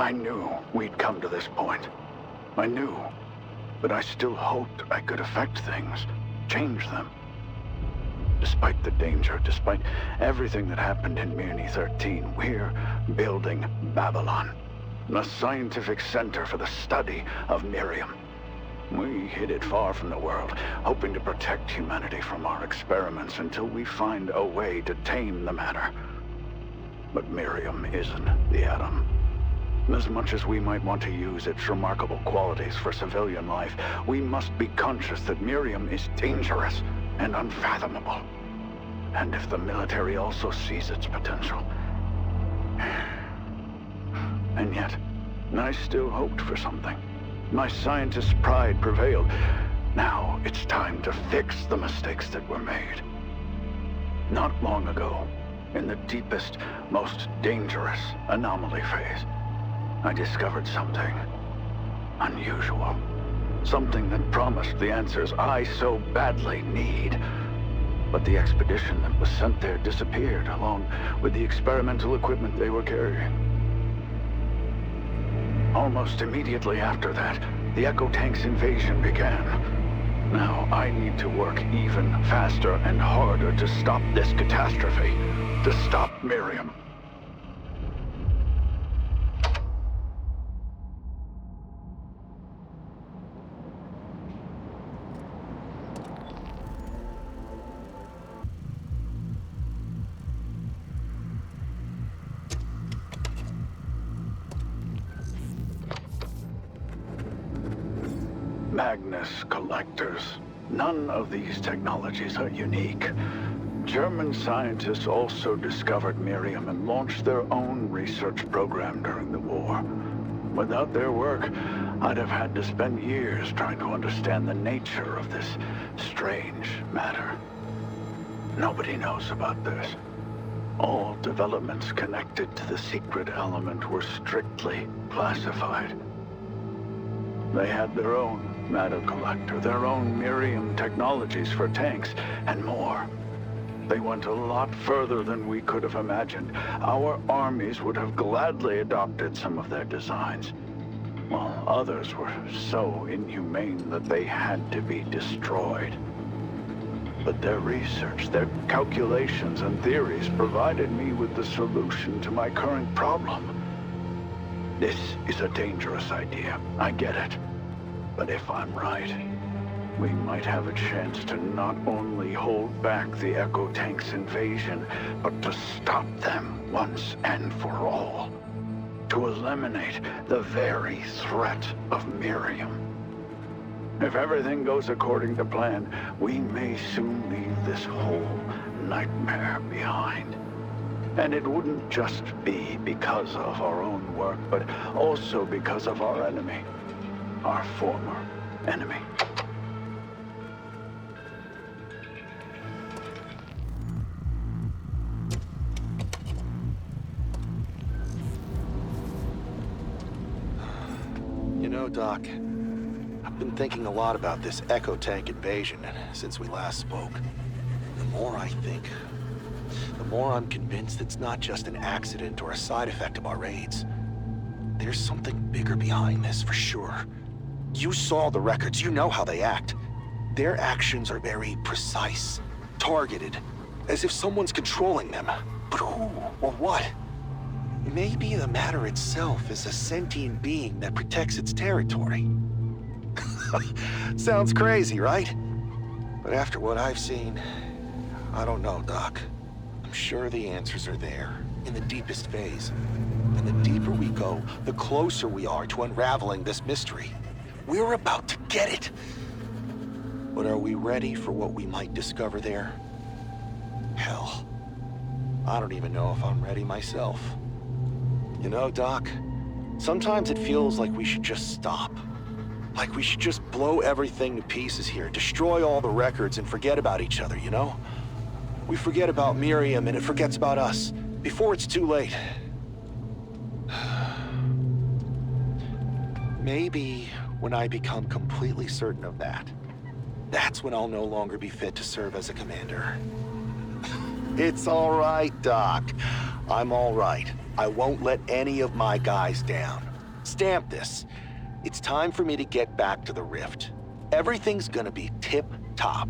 I knew we'd come to this point. I knew, but I still hoped I could affect things, change them. Despite the danger, despite everything that happened in Mirny13, we're building Babylon, a scientific center for the study of Miriam. We hid it far from the world, hoping to protect humanity from our experiments until we find a way to tame the matter. But Miriam isn't the atom. As much as we might want to use its remarkable qualities for civilian life, we must be conscious that Miriam is dangerous and unfathomable. And if the military also sees its potential... And yet, I still hoped for something. My scientist's pride prevailed. Now it's time to fix the mistakes that were made. Not long ago, in the deepest, most dangerous anomaly phase, I discovered something unusual. Something that promised the answers I so badly need. But the expedition that was sent there disappeared, along with the experimental equipment they were carrying. Almost immediately after that, the Echo Tank's invasion began. Now I need to work even faster and harder to stop this catastrophe, to stop Miriam. Magnus collectors. None of these technologies are unique. German scientists also discovered Miriam and launched their own research program during the war. Without their work, I'd have had to spend years trying to understand the nature of this strange matter. Nobody knows about this. All developments connected to the secret element were strictly classified. They had their own matter collector, their own Miriam technologies for tanks, and more. They went a lot further than we could have imagined. Our armies would have gladly adopted some of their designs, while others were so inhumane that they had to be destroyed. But their research, their calculations and theories provided me with the solution to my current problem. This is a dangerous idea, I get it. But if I'm right, we might have a chance to not only hold back the Echo Tank's invasion, but to stop them once and for all. To eliminate the very threat of Miriam. If everything goes according to plan, we may soon leave this whole nightmare behind. And it wouldn't just be because of our own work, but also because of our enemy. Our former enemy. You know, Doc, I've been thinking a lot about this Echo Tank invasion since we last spoke. The more I think, the more I'm convinced it's not just an accident or a side effect of our raids. There's something bigger behind this, for sure. You saw the records, you know how they act. Their actions are very precise, targeted, as if someone's controlling them. But who or what? Maybe the matter itself is a sentient being that protects its territory. Sounds crazy, right? But after what I've seen, I don't know, Doc. I'm sure the answers are there, in the deepest phase. And the deeper we go, the closer we are to unraveling this mystery. We're about to get it. But are we ready for what we might discover there? Hell, I don't even know if I'm ready myself. You know, Doc, sometimes it feels like we should just stop. Like we should just blow everything to pieces here, destroy all the records and forget about each other, you know? We forget about Miriam and it forgets about us, before it's too late. Maybe when I become completely certain of that, that's when I'll no longer be fit to serve as a commander. It's all right, Doc. I'm all right. I won't let any of my guys down. Stamp this. It's time for me to get back to the Rift. Everything's gonna be tip-top.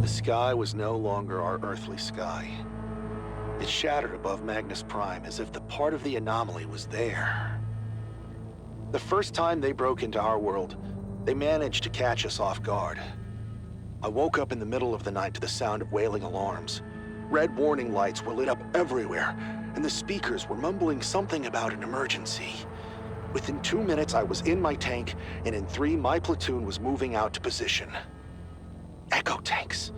The sky was no longer our earthly sky. It shattered above Magnus Prime as if the part of the anomaly was there. The first time they broke into our world, they managed to catch us off guard. I woke up in the middle of the night to the sound of wailing alarms. Red warning lights were lit up everywhere, and the speakers were mumbling something about an emergency. Within 2 minutes, I was in my tank, and in 3, my platoon was moving out to position. Echo tanks.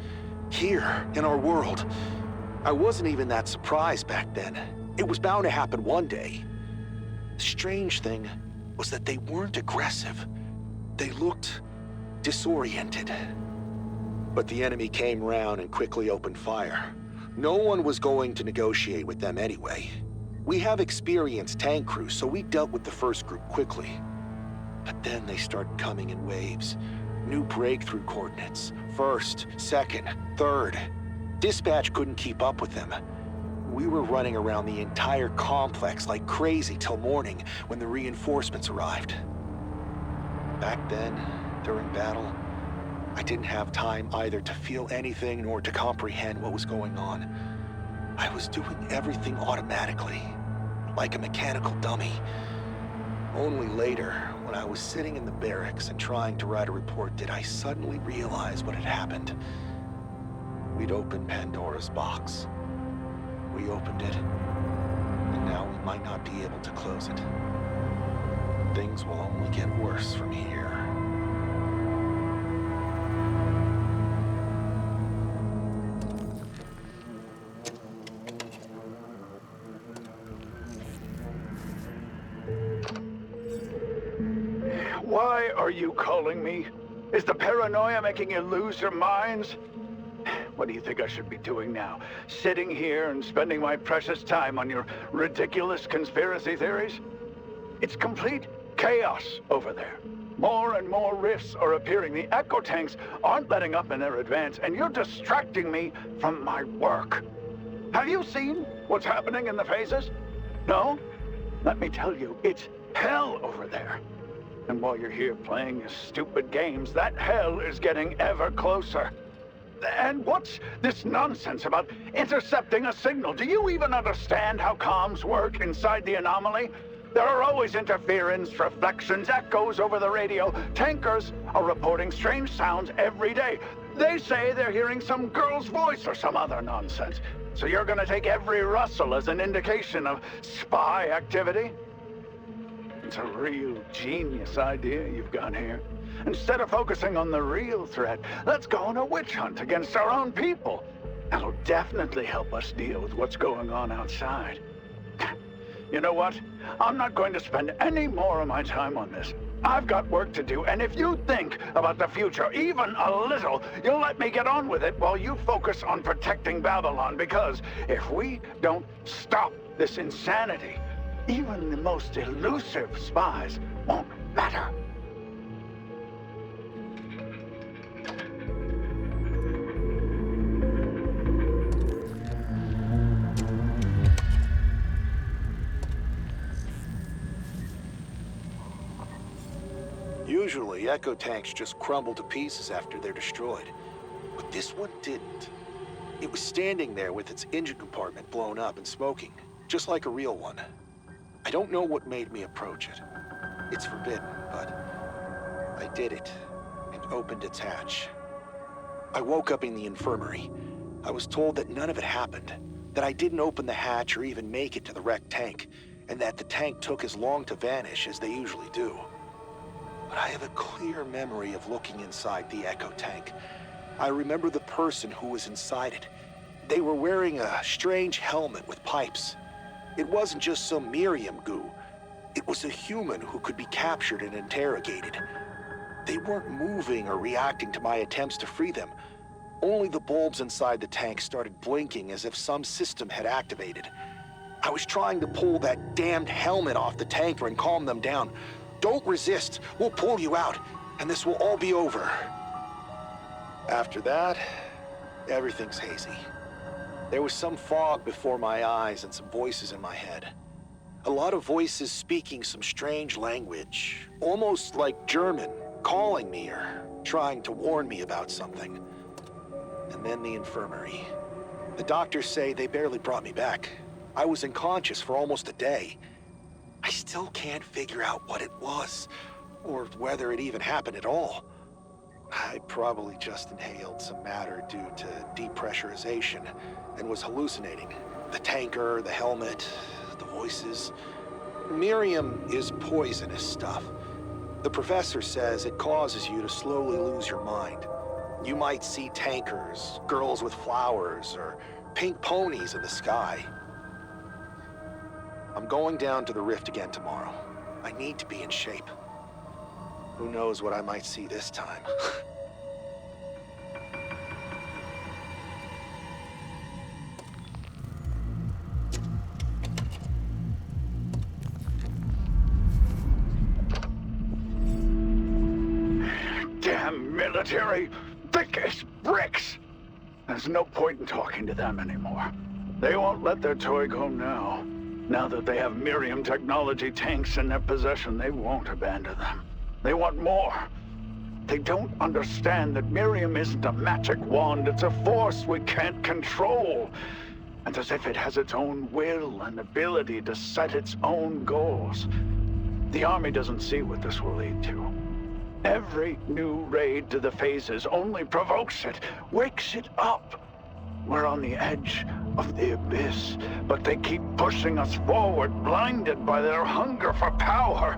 Here, in our world. I wasn't even that surprised back then. It was bound to happen one day. The strange thing was that they weren't aggressive. They looked disoriented. But the enemy came round and quickly opened fire. No one was going to negotiate with them anyway. We have experienced tank crews, so we dealt with the first group quickly. But then they started coming in waves. New breakthrough coordinates. First, second, third. Dispatch couldn't keep up with them. We were running around the entire complex like crazy till morning when the reinforcements arrived. Back then, during battle, I didn't have time either to feel anything nor to comprehend what was going on. I was doing everything automatically, like a mechanical dummy. Only later, when I was sitting in the barracks and trying to write a report, did I suddenly realize what had happened. We'd opened Pandora's box. We opened it, and now we might not be able to close it. Things will only get worse from here. Why are you calling me? Is the paranoia making you lose your minds? What do you think I should be doing now? Sitting here and spending my precious time on your ridiculous conspiracy theories? It's complete chaos over there. More and more rifts are appearing. The echo tanks aren't letting up in their advance, and you're distracting me from my work. Have you seen what's happening in the phases? No? Let me tell you, it's hell over there. And while you're here playing your stupid games, that hell is getting ever closer. And what's this nonsense about intercepting a signal? Do you even understand how comms work inside the anomaly? There are always interference, reflections, echoes over the radio. Tankers are reporting strange sounds every day. They say they're hearing some girl's voice or some other nonsense. So you're gonna take every rustle as an indication of spy activity? It's a real genius idea you've got here. Instead of focusing on the real threat, let's go on a witch hunt against our own people. That'll definitely help us deal with what's going on outside. You know what? I'm not going to spend any more of my time on this. I've got work to do, and if you think about the future even a little, you'll let me get on with it while you focus on protecting Babylon, because if we don't stop this insanity, even the most elusive spies won't matter. Usually, echo tanks just crumble to pieces after they're destroyed. But this one didn't. It was standing there with its engine compartment blown up and smoking, just like a real one. I don't know what made me approach it. It's forbidden, but I did it and opened its hatch. I woke up in the infirmary. I was told that none of it happened, that I didn't open the hatch or even make it to the wrecked tank, and that the tank took as long to vanish as they usually do. But I have a clear memory of looking inside the echo tank. I remember the person who was inside it. They were wearing a strange helmet with pipes. It wasn't just some Miriam goo. It was a human who could be captured and interrogated. They weren't moving or reacting to my attempts to free them. Only the bulbs inside the tank started blinking as if some system had activated. I was trying to pull that damned helmet off the tanker and calm them down. Don't resist. We'll pull you out, and this will all be over. After that, everything's hazy. There was some fog before my eyes and some voices in my head. A lot of voices speaking some strange language, almost like German, calling me or trying to warn me about something. And then the infirmary. The doctors say they barely brought me back. I was unconscious for almost a day. I still can't figure out what it was, or whether it even happened at all. I probably just inhaled some matter due to depressurization and was hallucinating. The tanker, the helmet, the voices. Miriam is poisonous stuff. The professor says it causes you to slowly lose your mind. You might see tankers, girls with flowers, or pink ponies in the sky. I'm going down to the rift again tomorrow. I need to be in shape. Who knows what I might see this time? Damn military! Thick as bricks! There's no point in talking to them anymore. They won't let their toy go now. Now that they have Miriam technology tanks in their possession, they won't abandon them. They want more. They don't understand that Miriam isn't a magic wand, it's a force we can't control. And as if it has its own will and ability to set its own goals. The Army doesn't see what this will lead to. Every new raid to the phases only provokes it, wakes it up. We're on the edge of the abyss, but they keep pushing us forward, blinded by their hunger for power.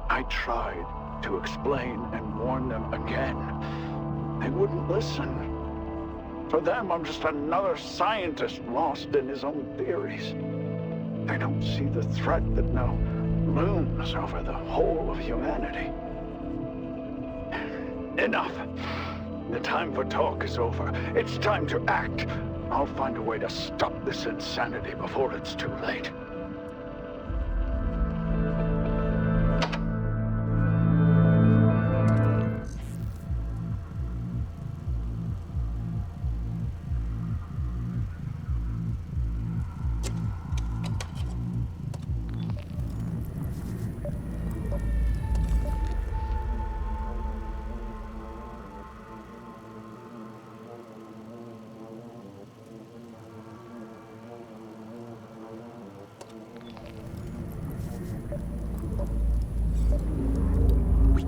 I tried to explain and warn them again. They wouldn't listen. For them, I'm just another scientist lost in his own theories. They don't see the threat that now looms over the whole of humanity. Enough. The time for talk is over. It's time to act. I'll find a way to stop this insanity before it's too late.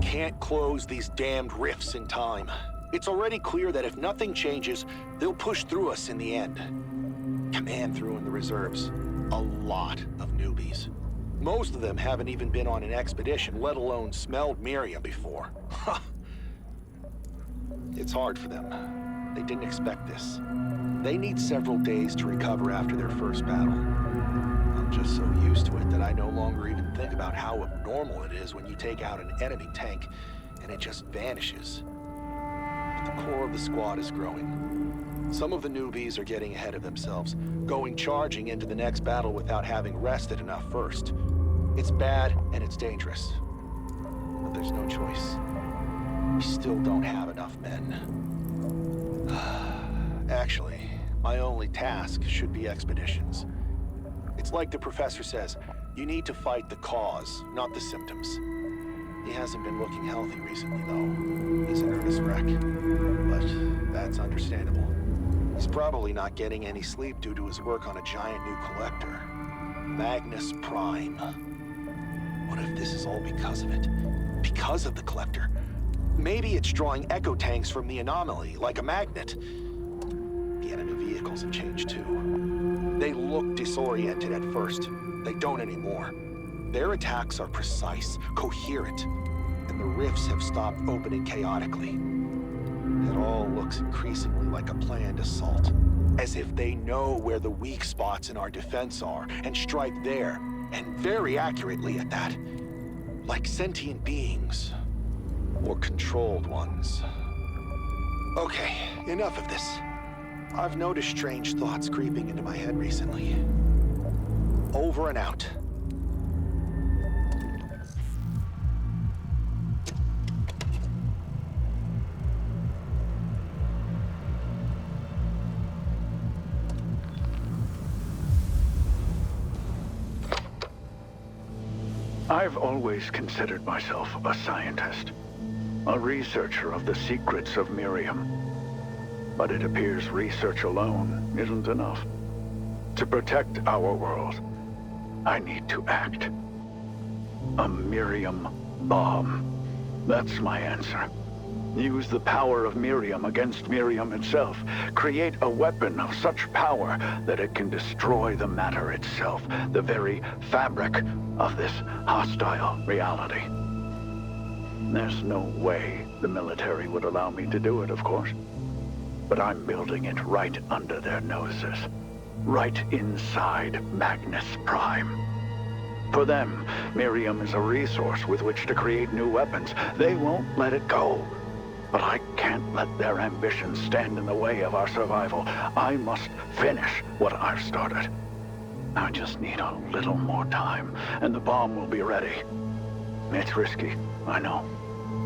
Can't close these damned rifts in time. It's already clear that if nothing changes, they'll push through us in the end. Command threw in the reserves. A lot of newbies. Most of them haven't even been on an expedition, let alone smelled Miriam before. It's hard for them. They didn't expect this. They need several days to recover after their first battle. I'm just so used to it that I no longer even think about how abnormal it is when you take out an enemy tank and it just vanishes. But the core of the squad is growing. Some of the newbies are getting ahead of themselves, going charging into the next battle without having rested enough first. It's bad and it's dangerous. But there's no choice. We still don't have enough men. Actually, my only task should be expeditions. It's like the professor says, you need to fight the cause, not the symptoms. He hasn't been looking healthy recently, though. He's a nervous wreck. But that's understandable. He's probably not getting any sleep due to his work on a giant new collector. Magnus Prime. What if this is all because of it? Because of the collector? Maybe it's drawing echo tanks from the anomaly, like a magnet. The enemy vehicles have changed too. They look disoriented at first. They don't anymore. Their attacks are precise, coherent, and the rifts have stopped opening chaotically. It all looks increasingly like a planned assault, as if they know where the weak spots in our defense are and strike there, and very accurately at that. Like sentient beings, or controlled ones. Okay, enough of this. I've noticed strange thoughts creeping into my head recently. Over and out. I've always considered myself a scientist, a researcher of the secrets of Miriam. But it appears research alone isn't enough. To protect our world, I need to act. A Miriam bomb. That's my answer. Use the power of Miriam against Miriam itself. Create a weapon of such power that it can destroy the matter itself, the very fabric of this hostile reality. There's no way the military would allow me to do it, of course. But I'm building it right under their noses. Right inside Magnus Prime. For them, Miriam is a resource with which to create new weapons. They won't let it go. But I can't let their ambitions stand in the way of our survival. I must finish what I've started. I just need a little more time, and the bomb will be ready. It's risky, I know.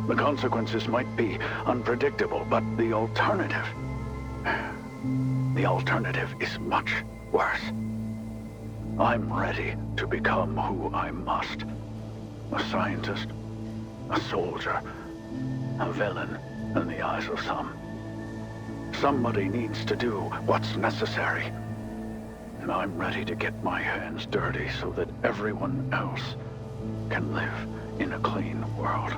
The consequences might be unpredictable, but the alternative... The alternative is much worse. I'm ready to become who I must. A scientist, a soldier, a villain in the eyes of some. Somebody needs to do what's necessary. And I'm ready to get my hands dirty so that everyone else can live in a clean world.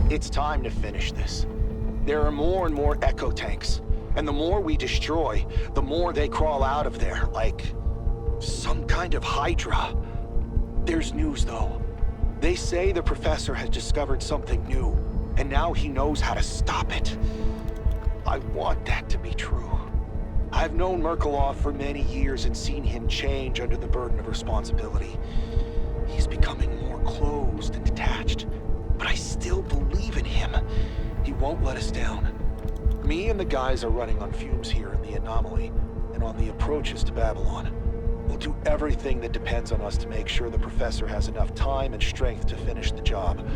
It's time to finish this. There are more and more echo tanks, and the more we destroy, the more they crawl out of there, like some kind of hydra. There's news, though. They say the professor has discovered something new, and now he knows how to stop it. I want that to be true. I've known Merkelov for many years and seen him change under the burden of responsibility. He's becoming more closed and detached. But I still believe in him. He won't let us down. Me and the guys are running on fumes here in the anomaly, and on the approaches to Babylon. We'll do everything that depends on us to make sure the professor has enough time and strength to finish the job.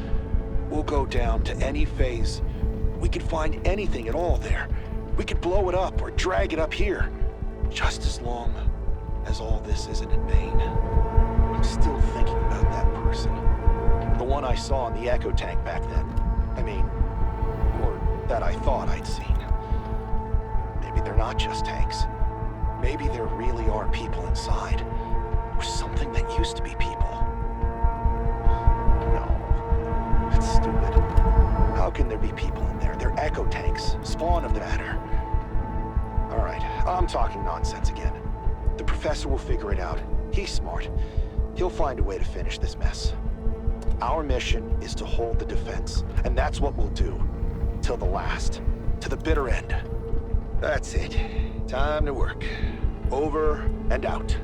We'll go down to any phase. We could find anything at all there. We could blow it up or drag it up here. Just as long as all this isn't in vain. I'm still thinking about that person. The one I saw in the echo tank back then. I mean, or that I thought I'd seen. Maybe they're not just tanks. Maybe there really are people inside. Or something that used to be people. No, that's stupid. How can there be people in there? They're echo tanks, spawn of the matter. All right, I'm talking nonsense again. The professor will figure it out. He's smart. He'll find a way to finish this mess. Our mission is to hold the defense, and that's what we'll do. Till the last. To the bitter end. That's it. Time to work. Over and out.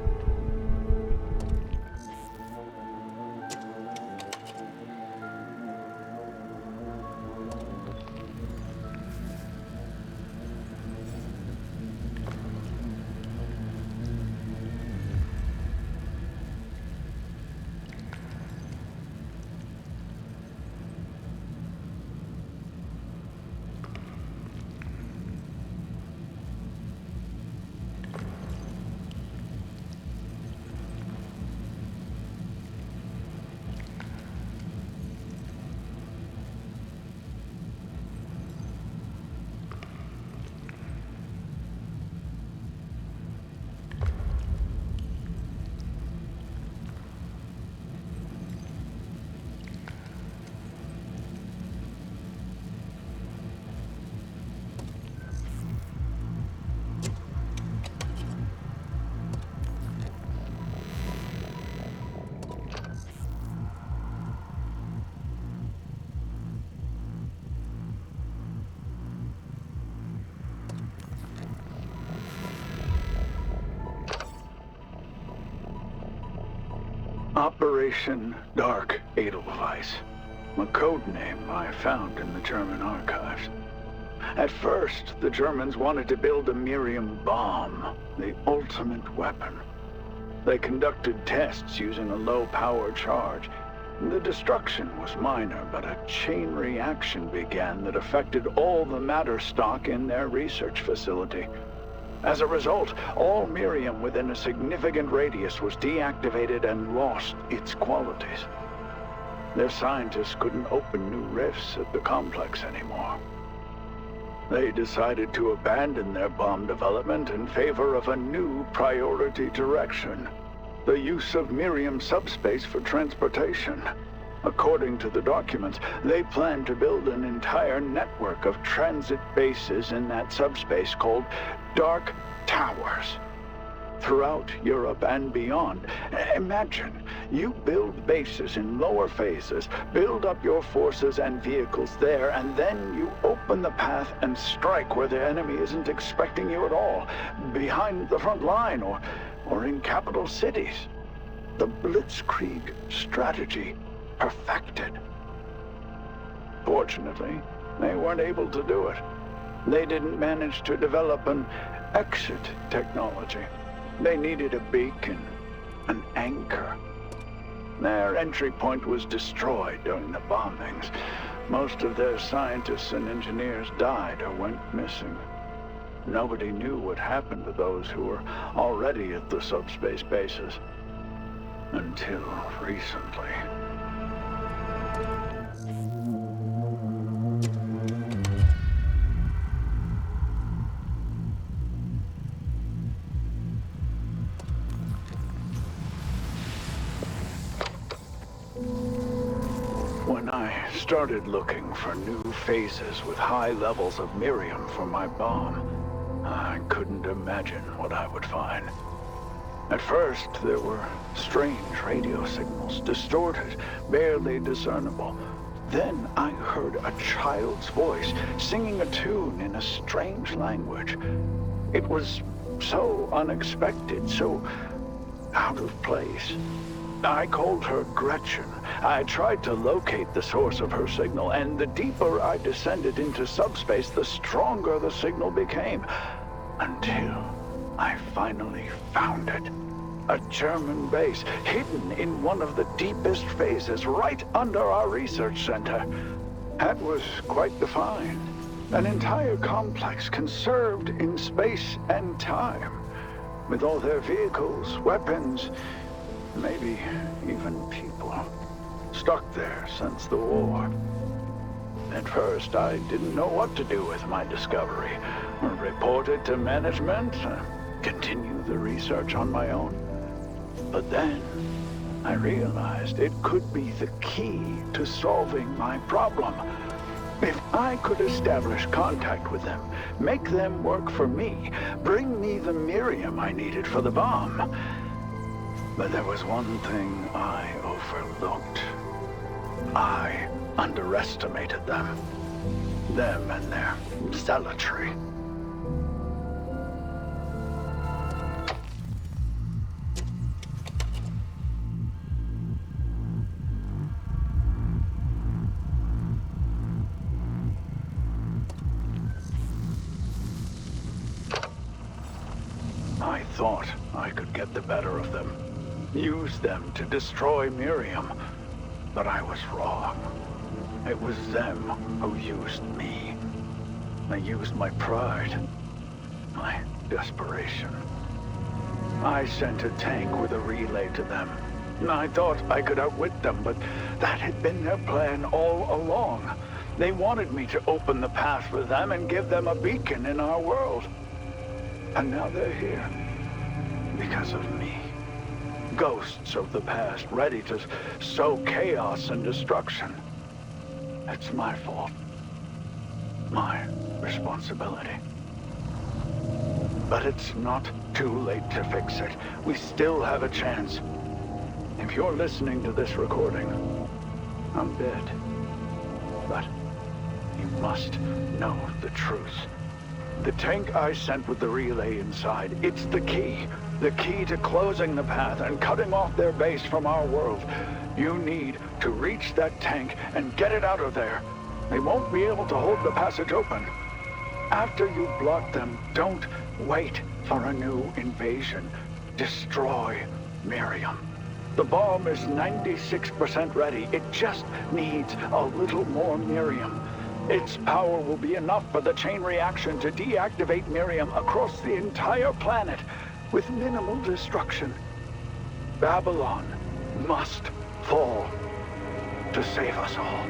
Operation Dark Edelweiss, a code name I found in the German archives. At first, the Germans wanted to build a Miriam bomb, the ultimate weapon. They conducted tests using a low-power charge. The destruction was minor, but a chain reaction began that affected all the matter stock in their research facility. As a result, all Miriam within a significant radius was deactivated and lost its qualities. Their scientists couldn't open new rifts at the complex anymore. They decided to abandon their bomb development in favor of a new priority direction: the use of Miriam subspace for transportation. According to the documents, they plan to build an entire network of transit bases in that subspace called Dark Towers throughout Europe and beyond. Imagine, you build bases in lower phases, build up your forces and vehicles there, and then you open the path and strike where the enemy isn't expecting you at all, behind the front line or in capital cities. The Blitzkrieg strategy perfected. Fortunately, they weren't able to do it. They didn't manage to develop an exit technology. They needed a beacon, an anchor. Their entry point was destroyed during the bombings. Most of their scientists and engineers died or went missing. Nobody knew what happened to those who were already at the subspace bases. Until recently. When I started looking for new phases with high levels of Miriam for my bomb, I couldn't imagine what I would find. At first, there were strange radio signals, distorted, barely discernible. Then I heard a child's voice singing a tune in a strange language. It was so unexpected, so out of place. I called her Gretchen. I tried to locate the source of her signal, and the deeper I descended into subspace, the stronger the signal became. Until I finally found it. A German base, hidden in one of the deepest phases, right under our research center. That was quite the find. An entire complex conserved in space and time, with all their vehicles, weapons, maybe even people, stuck there since the war. At first, I didn't know what to do with my discovery. Report it to management, continue the research on my own. But then, I realized it could be the key to solving my problem. If I could establish contact with them, make them work for me, bring me the Miriam I needed for the bomb. But there was one thing I overlooked. I underestimated them. Them and their zealotry. I thought I could get the better of them. Use them to destroy Miriam. But I was wrong. It was them who used me. They used my pride, my desperation. I sent a tank with a relay to them. I thought I could outwit them, but that had been their plan all along. They wanted me to open the path for them and give them a beacon in our world. And now they're here. Because of me. Ghosts of the past, ready to sow chaos and destruction. It's my fault. My responsibility. But it's not too late to fix it. We still have a chance. If you're listening to this recording, I'm dead. But you must know the truth. The tank I sent with the relay inside, it's the key. The key to closing the path and cutting off their base from our world. You need to reach that tank and get it out of there. They won't be able to hold the passage open. After you block them, don't wait for a new invasion. Destroy Miriam. The bomb is 96% ready. It just needs a little more Miriam. Its power will be enough for the chain reaction to deactivate Miriam across the entire planet with minimal destruction. Babylon must fall to save us all.